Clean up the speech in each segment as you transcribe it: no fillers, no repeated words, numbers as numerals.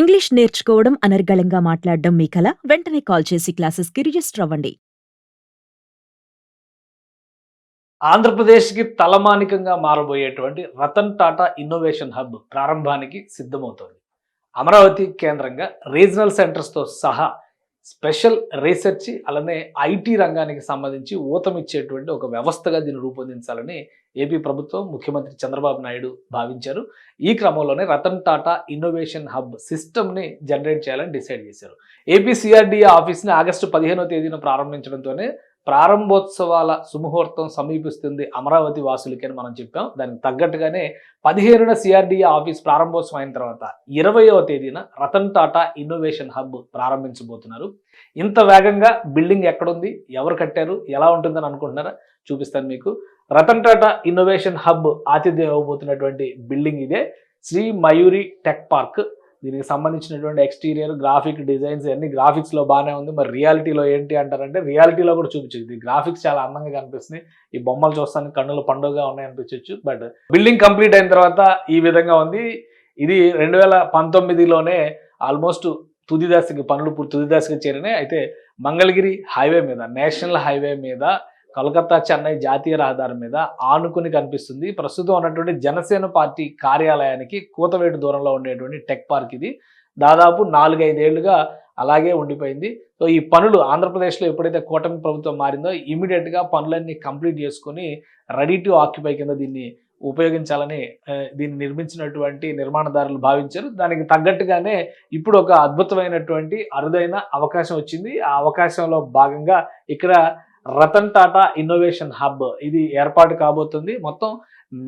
English నేర్చుకోవడం అనర్గళంగా మాట్లాడడం మీ కల? వెంటనే కాల్ చేసి క్లాసెస్‌కి రిజిస్టర్ అవ్వండి. ఆంధ్రప్రదేశ్‌కి తలమానికంగా మారబోయేటువంటి రతన్ టాటా ఇన్నోవేషన్ హబ్ ప్రారంభానికి సిద్ధమవుతోంది. అమరావతి కేంద్రంగా రీజనల్ సెంటర్స్‌తో సహా స్పెషల్ రీసెర్చ్ అలానే ఐటీ రంగానికి సంబంధించి ఊతమిచ్చేటువంటి ఒక వ్యవస్థగా దీన్ని రూపొందించాలని ఏపీ ప్రభుత్వం, ముఖ్యమంత్రి చంద్రబాబు నాయుడు భావించారు. ఈ క్రమంలోనే రతన్ టాటా ఇన్నోవేషన్ హబ్ సిస్టమ్‌ని జనరేట్ చేయాలని డిసైడ్ చేశారు. ఏపీ సీఆర్‌డీఏ ఆఫీస్‌ని ఆగస్టు 15వ తేదీన ప్రారంభించడంతోనే ప్రారంభోత్సవాల సుముహూర్తం సమీపిస్తుంది అమరావతి వాసులకి అని మనం చెప్పాం. దానికి తగ్గట్టుగానే 15న సీఆర్‌డీఏ ఆఫీస్ ప్రారంభోత్సవం అయిన తర్వాత 20వ తేదీన రతన్ టాటా ఇన్నోవేషన్ హబ్ ప్రారంభించబోతున్నారు. ఇంత వేగంగా బిల్డింగ్ ఎక్కడుంది, ఎవరు కట్టారు, ఎలా ఉంటుందని అనుకుంటున్నారా? చూపిస్తాను మీకు. రతన్ టాటా ఇన్నోవేషన్ హబ్ ఆతిథ్యం ఇవ్వబోతున్నటువంటి బిల్డింగ్ ఇదే. Shri Mayuri tech park. దీనికి సంబంధించినటువంటి ఎక్స్టీరియర్ గ్రాఫిక్ డిజైన్స్ అన్ని గ్రాఫిక్స్లో బాగానే ఉంది. మరి రియాలిటీలో ఏంటి అంటారంటే, రియాలిటీలో కూడా చూపించదు. గ్రాఫిక్స్ చాలా అందంగా కనిపిస్తుంది. ఈ బొమ్మలు చూస్తానికి కన్నుల పండుగగా ఉన్నాయనిపించవచ్చు. బట్ బిల్డింగ్ కంప్లీట్ అయిన తర్వాత ఈ విధంగా ఉంది. ఇది 2019లోనే ఆల్మోస్ట్ తుది దశకి చేరినాయి. అయితే మంగళగిరి హైవే మీద, నేషనల్ హైవే మీద, కలకత్తా చెన్నై జాతీయ రహదారి మీద ఆనుకుని కనిపిస్తుంది. ప్రస్తుతం ఉన్నటువంటి జనసేన పార్టీ కార్యాలయానికి కూతవేటు దూరంలో ఉండేటువంటి టెక్ పార్క్ ఇది. దాదాపు 4-5 ఏళ్లుగా అలాగే ఉండిపోయింది. సో ఈ పనులు ఆంధ్రప్రదేశ్లో ఎప్పుడైతే కూటమి ప్రభుత్వం మారిందో ఇమీడియట్గా పనులన్నీ కంప్లీట్ చేసుకొని రెడీ టు ఆక్యుపై కింద దీన్ని ఉపయోగించాలని దీన్ని నిర్మించినటువంటి నిర్మాణదారులు భావించారు. దానికి తగ్గట్టుగానే ఇప్పుడు ఒక అద్భుతమైనటువంటి అరుదైన అవకాశం వచ్చింది. ఆ అవకాశంలో భాగంగా ఇక్కడ రతన్ టాటా ఇన్నోవేషన్ హబ్ ఇది ఏర్పాటు కాబోతుంది. మొత్తం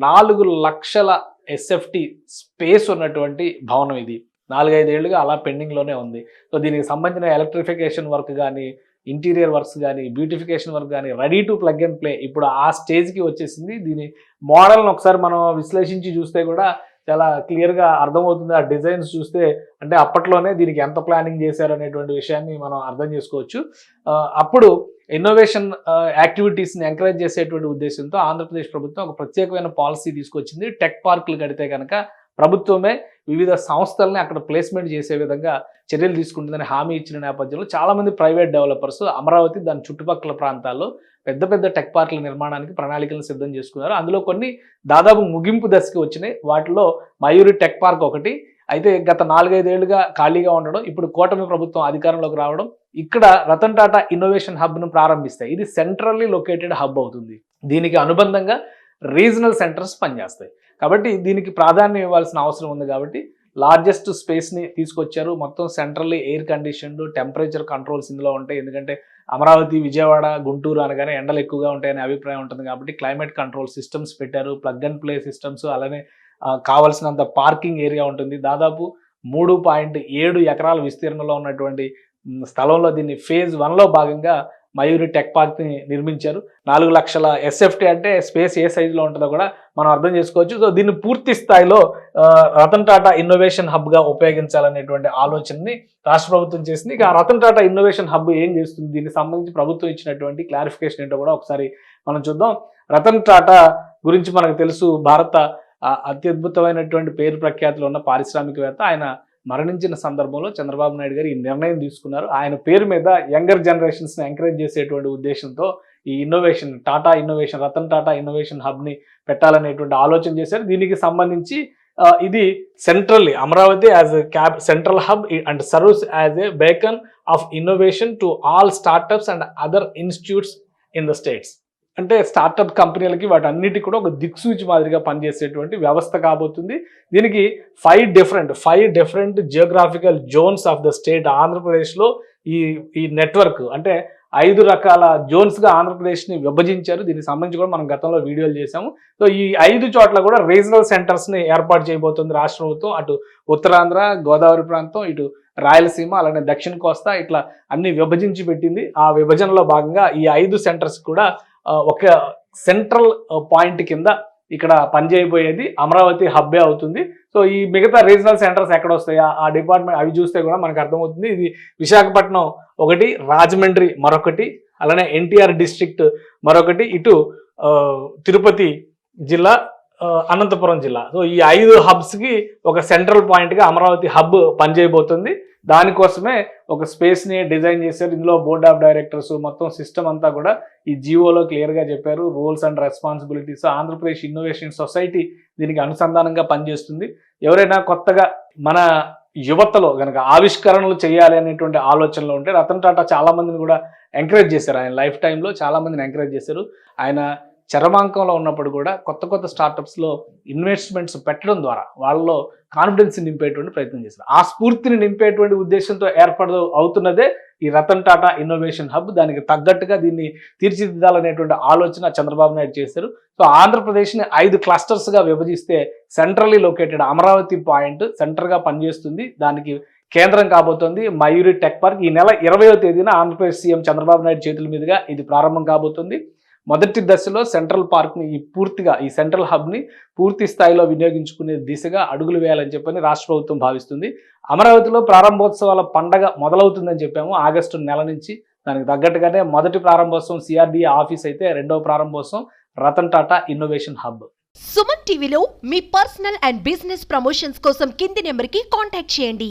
4 లక్షల ఎస్ఎఫ్టీ స్పేస్ ఉన్నటువంటి భవనం ఇది. 4-5 ఏళ్లుగా అలా పెండింగ్లోనే ఉంది. సో దీనికి సంబంధించిన ఎలక్ట్రిఫికేషన్ వర్క్ కానీ, ఇంటీరియర్ వర్క్స్ కానీ, బ్యూటిఫికేషన్ వర్క్ కానీ ready to plug and play ఇప్పుడు ఆ స్టేజ్కి వచ్చేసింది. దీని మోడల్ని ఒకసారి మనం విశ్లేషించి చూస్తే కూడా చాలా క్లియర్గా అర్థమవుతుంది. ఆ డిజైన్స్ చూస్తే అంటే అప్పట్లోనే దీనికి ఎంత ప్లానింగ్ చేశారు అనేటువంటి విషయాన్ని మనం అర్థం చేసుకోవచ్చు. అప్పుడు ఇన్నోవేషన్ యాక్టివిటీస్ని ఎంకరేజ్ చేసేటువంటి ఉద్దేశంతో ఆంధ్రప్రదేశ్ ప్రభుత్వం ఒక ప్రత్యేకమైన పాలసీ తీసుకొచ్చింది. టెక్ పార్కులు కడితే కనుక ప్రభుత్వమే వివిధ సంస్థలని అక్కడ ప్లేస్మెంట్ చేసే విధంగా చర్యలు తీసుకుంటుందని హామీ ఇచ్చిన నేపథ్యంలో చాలామంది ప్రైవేట్ డెవలపర్స్ అమరావతి దాని చుట్టుపక్కల ప్రాంతాల్లో పెద్ద పెద్ద టెక్ పార్కుల నిర్మాణానికి ప్రణాళికలను సిద్ధం చేసుకున్నారు. అందులో కొన్ని దాదాపు ముగింపు దశకి వచ్చినాయి. వాటిలో మయూరి టెక్ పార్క్ ఒకటి. అయితే గత 4-5 ఏళ్లుగా ఖాళీగా ఉండడం, ఇప్పుడు కూటమి ప్రభుత్వం అధికారంలోకి రావడం, ఇక్కడ రతన్ టాటా ఇన్నోవేషన్ హబ్ను ప్రారంభిస్తాయి. ఇది సెంట్రల్లీ లొకేటెడ్ హబ్ అవుతుంది. దీనికి అనుబంధంగా రీజనల్ సెంటర్స్ పనిచేస్తాయి. కాబట్టి దీనికి ప్రాధాన్యం ఇవ్వాల్సిన అవసరం ఉంది. కాబట్టి లార్జెస్ట్ స్పేస్ని తీసుకొచ్చారు. మొత్తం centrally air conditioned, temperature controls ఇందులో ఉంటాయి. ఎందుకంటే అమరావతి, విజయవాడ, గుంటూరు అనగానే ఎండలు ఎక్కువగా ఉంటాయనే అభిప్రాయం ఉంటుంది. కాబట్టి క్లైమేట్ కంట్రోల్ సిస్టమ్స్ పెట్టారు. ప్లగ్ అండ్ ప్లే సిస్టమ్స్, అలానే కావలసినంత పార్కింగ్ ఏరియా ఉంటుంది. దాదాపు 3.7 ఎకరాల విస్తీర్ణంలో ఉన్నటువంటి స్థలంలో దీన్ని ఫేజ్ 1లో భాగంగా మయూరి టెక్ పార్క్ని నిర్మించారు. 4 లక్షల ఎస్ఎఫ్టీ అంటే స్పేస్ ఏ సైజులో ఉంటుందో కూడా మనం అర్థం చేసుకోవచ్చు. సో దీన్ని పూర్తి స్థాయిలో రతన్ టాటా ఇన్నోవేషన్ హబ్గా ఉపయోగించాలనేటువంటి ఆలోచనని రాష్ట్ర ప్రభుత్వం చేసింది. ఇక రతన్ టాటా ఇన్నోవేషన్ హబ్ ఏం చేస్తుంది, దీనికి సంబంధించి ప్రభుత్వం ఇచ్చినటువంటి క్లారిఫికేషన్ ఏంటో కూడా ఒకసారి మనం చూద్దాం. రతన్ టాటా గురించి మనకు తెలుసు, భారత అత్యద్భుతమైనటువంటి పేరు ప్రఖ్యాతులు ఉన్న పారిశ్రామికవేత్త. ఆయన మరణించిన సందర్భంలో చంద్రబాబు నాయుడు గారు ఈ నిర్ణయం తీసుకున్నారు. ఆయన పేరు మీద యంగర్ జనరేషన్స్ని ఎంకరేజ్ చేసేటువంటి ఉద్దేశంతో ఈ ఇన్నోవేషన్ రతన్ టాటా ఇన్నోవేషన్ హబ్ని పెట్టాలనేటువంటి ఆలోచన చేశారు. దీనికి సంబంధించి ఇది centrally Amaravati as central hub and serves as a bacon of innovation to all startups and other institutes in the states. అంటే స్టార్టప్ కంపెనీలకి వాటన్నిటికి కూడా ఒక దిక్సూచి మాదిరిగా పనిచేసేటువంటి వ్యవస్థ కాబోతుంది. దీనికి 5 different geographical Jones of the state ఆంధ్రప్రదేశ్లో ఈ నెట్వర్క్ అంటే 5 రకాల జోన్స్గా ఆంధ్రప్రదేశ్ని విభజించారు. దీనికి సంబంధించి కూడా మనం గతంలో వీడియోలు చేశాము. సో ఈ 5 చోట్ల కూడా రీజనల్ సెంటర్స్ని ఏర్పాటు చేయబోతుంది రాష్ట్ర ప్రభుత్వం. అటు ఉత్తరాంధ్ర, గోదావరి ప్రాంతం, ఇటు రాయలసీమ, అలానే దక్షిణ కోస్తా, ఇట్లా అన్ని విభజించి పెట్టింది. ఆ విభజనలో భాగంగా ఈ 5 సెంటర్స్ కూడా ఒక సెంట్రల్ పాయింట్ కింద ఇక్కడ పనిచేయబోయేది అమరావతి హబ్బే అవుతుంది. సో ఈ మిగతా రీజనల్ సెంటర్స్ ఎక్కడ వస్తాయి, ఆ డిపార్ట్మెంట్ అవి చూస్తే కూడా మనకు అర్థమవుతుంది. ఇది విశాఖపట్నం ఒకటి, రాజమండ్రి మరొకటి, అలానే ఎన్టీఆర్ డిస్ట్రిక్ట్ మరొకటి, ఇటు తిరుపతి జిల్లా అనంతపురం జిల్లా. సో ఈ 5 హబ్స్కి ఒక సెంట్రల్ పాయింట్గా అమరావతి హబ్ పనిచేయబోతుంది. దానికోసమే ఒక స్పేస్ని డిజైన్ చేశారు. ఇందులో బోర్డ్ ఆఫ్ డైరెక్టర్స్ మొత్తం సిస్టమ్ అంతా కూడా ఈ జియోలో క్లియర్గా చెప్పారు. Roles and responsibilities. Andhra Pradesh innovation society దీనికి అనుసంధానంగా పనిచేస్తుంది. ఎవరైనా కొత్తగా మన యువతలో కనుక ఆవిష్కరణలు చేయాలి అనేటువంటి ఆలోచనలో ఉంటే రతన్ టాటా చాలా మందిని కూడా ఎంకరేజ్ చేశారు. ఆయన లైఫ్ టైంలో చాలా మందిని ఎంకరేజ్ చేశారు. ఆయన చరమాంకంలో ఉన్నప్పుడు కూడా కొత్త కొత్త స్టార్టప్స్లో ఇన్వెస్ట్మెంట్స్ పెట్టడం ద్వారా వాళ్ళలో కాన్ఫిడెన్స్ నింపేటువంటి ప్రయత్నం చేశారు. ఆ స్ఫూర్తిని నింపేటువంటి ఉద్దేశంతో అవుతున్నదే ఈ రతన్ టాటా ఇన్నోవేషన్ హబ్. దానికి తగ్గట్టుగా దీన్ని తీర్చిదిద్దాలనేటువంటి ఆలోచన చంద్రబాబు నాయుడు చేశారు. సో ఆంధ్రప్రదేశ్ని 5 క్లస్టర్స్గా విభజిస్తే సెంట్రల్లీ లొకేటెడ్ అమరావతి పాయింట్ సెంటర్గా పనిచేస్తుంది. దానికి కేంద్రం కాబోతోంది మయూరి టెక్ పార్క్. ఈ నెల 20వ తేదీన ఆంధ్రప్రదేశ్ సీఎం చంద్రబాబు నాయుడు చేతుల మీదుగా ఇది ప్రారంభం కాబోతుంది. మొదటి దశలో సెంట్రల్ పార్క్ని ఈ సెంట్రల్ హబ్ని పూర్తి స్థాయిలో వినియోగించుకునే దిశగా అడుగులు వేయాలని చెప్పని రాష్ట్ర ప్రభుత్వం భావిస్తుంది. అమరావతిలో ప్రారంభోత్సవాల పండగ మొదలవుతుందని చెప్పాము ఆగస్టు నెల నుంచి. దానికి తగ్గట్టుగానే మొదటి ప్రారంభోత్సవం సిఆర్డీఏ ఆఫీస్ అయితే, రెండవ ప్రారంభోత్సవం రతన్ టాటా ఇన్నోవేషన్ హబ్. సుమన్ టీవీలో మీ పర్సనల్ అండ్ బిజినెస్ ప్రమోషన్స్ కోసం కింది నెంబర్కి కాంటాక్ట్ చేయండి.